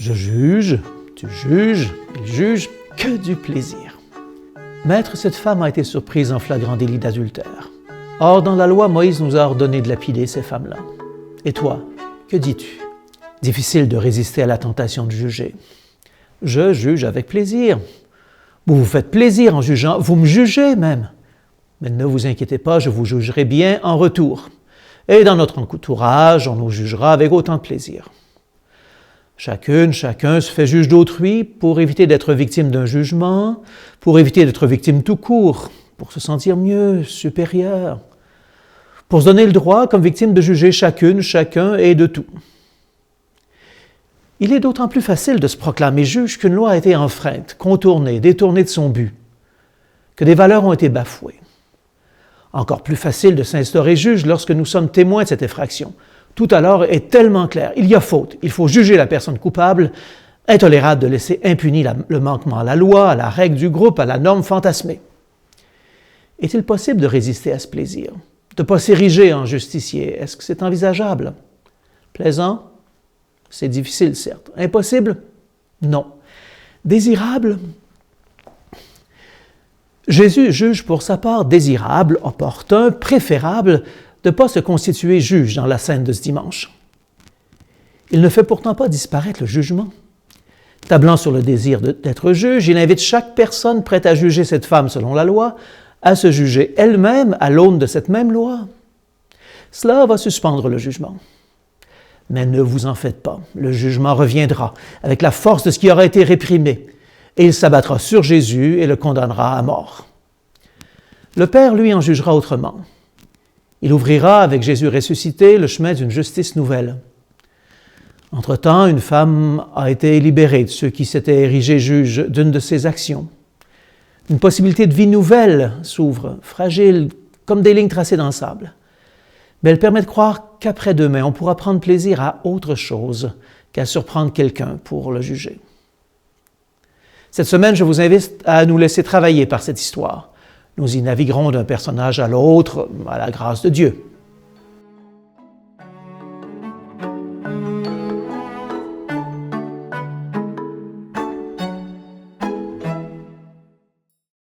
Je juge, tu juges, il juge, que du plaisir. Maître, cette femme a été surprise en flagrant délit d'adultère. Or, dans la loi, Moïse nous a ordonné de lapider ces femmes-là. Et toi, que dis-tu? Difficile de résister à la tentation de juger. Je juge avec plaisir. Vous vous faites plaisir en jugeant, vous me jugez même. Mais ne vous inquiétez pas, je vous jugerai bien en retour. Et dans notre entourage, on nous jugera avec autant de plaisir. Chacune, chacun se fait juge d'autrui pour éviter d'être victime d'un jugement, pour éviter d'être victime tout court, pour se sentir mieux, supérieur, pour se donner le droit comme victime de juger chacune, chacun et de tout. Il est d'autant plus facile de se proclamer juge qu'une loi a été enfreinte, contournée, détournée de son but, que des valeurs ont été bafouées. Encore plus facile de s'instaurer juge lorsque nous sommes témoins de cette infraction. Tout alors est tellement clair. Il y a faute. Il faut juger la personne coupable. Intolérable de laisser impuni le manquement à la loi, à la règle du groupe, à la norme fantasmée. Est-il possible de résister à ce plaisir? De ne pas s'ériger en justicier? Est-ce que c'est envisageable? Plaisant? C'est difficile, certes. Impossible? Non. Désirable? Jésus juge pour sa part désirable, opportun, préférable de ne pas se constituer juge dans la scène de ce dimanche. Il ne fait pourtant pas disparaître le jugement. Tablant sur le désir d'être juge, il invite chaque personne prête à juger cette femme selon la loi à se juger elle-même à l'aune de cette même loi. Cela va suspendre le jugement. Mais ne vous en faites pas, le jugement reviendra avec la force de ce qui aura été réprimé, et il s'abattra sur Jésus et le condamnera à mort. Le Père, lui, en jugera autrement. Il ouvrira, avec Jésus ressuscité, le chemin d'une justice nouvelle. Entre-temps, une femme a été libérée de ceux qui s'étaient érigés juges d'une de ses actions. Une possibilité de vie nouvelle s'ouvre, fragile, comme des lignes tracées dans le sable. Mais elle permet de croire qu'après-demain, on pourra prendre plaisir à autre chose qu'à surprendre quelqu'un pour le juger. Cette semaine, je vous invite à nous laisser travailler par cette histoire. Nous y naviguerons d'un personnage à l'autre, à la grâce de Dieu.